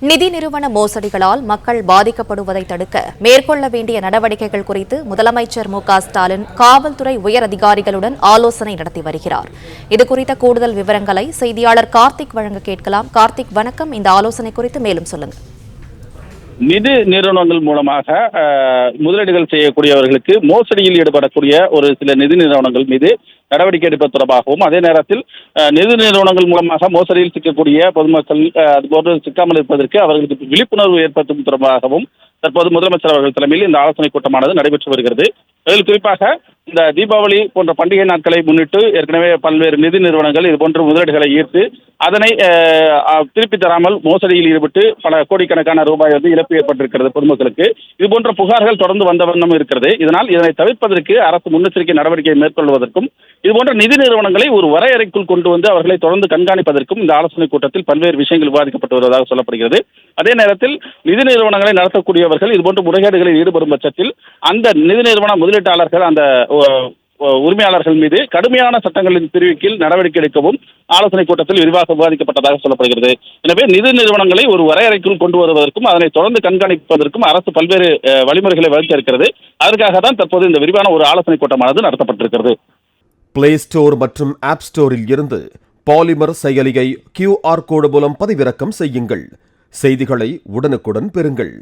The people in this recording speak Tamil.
நிதி நிறுவன மோசடிகளால் மக்கள் பாதிக்கப்படுவதை தடுக்க மேற்கொள்ள வேண்டிய நடவடிக்கைகள் குறித்து முதலமைச்சர் மு.க.ஸ்டாலின் காவல்துறை உயர் அதிகாரிகளுடன் ஆலோசனை நடத்தி வருகிறார். இதுகுறித்த கூடுதல் விவரங்களை செய்தியாளர் கார்த்திக் வழங்க கேட்கலாம். கார்த்திக், வணக்கம். இந்த ஆலோசனை குறித்து மேலும் சொல்லுங்கள். நிதி நிறுவனங்கள் மூலமாக முதலீடுகள் செய்யக்கூடியவர்களுக்கு மோசடியில் ஈடுபடக்கூடிய ஒரு சில நிதி நிறுவனங்கள் மீது நடவடிக்கை எடுப்பது தொடர்பாகவும், அதே நேரத்தில் நிதி நிறுவனங்கள் மூலமாக மோசடியில் சிக்கக்கூடிய பொதுமக்கள் அதுபோன்று சிக்காமல் இருப்பதற்கு அவர்களுக்கு விழிப்புணர்வு ஏற்படுத்தும் தொடர்பாகவும் தற்போது முதலமைச்சர் அவர்கள் தலைமையில் இந்த ஆலோசனை கூட்டமானது நடைபெற்று வருகிறது. அதில் குறிப்பாக இந்த தீபாவளி போன்ற பண்டிகை நாட்களை முன்னிட்டு ஏற்கனவே பல்வேறு நிதி நிறுவனங்கள் இதுபோன்ற முதலீடுகளை ஈர்த்து அதனை திருப்பி தராமல் மோசடியில் ஈடுபட்டு பல கோடிக்கணக்கான ரூபாய் இழப்பு ஏற்பட்டிருக்கிறது பொதுமக்களுக்கு. இதுபோன்ற புகார்கள் தொடர்ந்து வந்த வண்ணம் இருக்கிறது. இதனால் இதனை தவிர்ப்பதற்கு அரசு முன்னெச்சரிக்கை நடவடிக்கை மேற்கொள்வதற்கும் இதுபோன்ற நிதி நிறுவனங்களை ஒரு வரையறைக்குள் கொண்டு வந்து அவர்களை தொடர்ந்து கண்காணிப்பதற்கும் இந்த ஆலோசனை கூட்டத்தில் பல்வேறு விஷயங்கள் விவாதிக்கப்பட்டு வருவதாக சொல்லப்படுகிறது. அதே நேரத்தில் நிதி நிறுவனங்களை நடத்தக்கூடியவர்கள் இதுபோன்ற முறைகேடுகளில் ஈடுபடும் பட்சத்தில் அந்த நிதி நிறுவன முதலீட்டாளர்கள் அந்த உரிமையாளர்கள் மீது கடுமையான சட்டங்களின் பிரிவின் கீழ் நடவடிக்கை எடுக்கவும் ஆலோசனை கூட்டத்தில் விரிவாக விவாதிக்கப்பட்டதாக சொல்லப்படுகிறது. எனவே நிதி நிறுவனங்களை ஒரு வரையறைக்குள் கொண்டு வருவதற்கும் அதனை தொடர்ந்து கண்காணிப்பதற்கும் அரசு பல்வேறு வழிமுறைகளை வகுத்திருக்கிறது. அதற்காக தான் தற்போது இந்த விரிவான ஒரு ஆலோசனை கூட்டமானது நடத்தப்பட்டிருக்கிறது. பிளே ஸ்டோர் மற்றும் ஆப் ஸ்டோரில் இருந்து பாலிமர் செயலியை QR கோடு மூலம் பதிவிறக்கம் செய்யுங்கள். செய்திகளை உடனுக்குடன் பெறுங்கள்.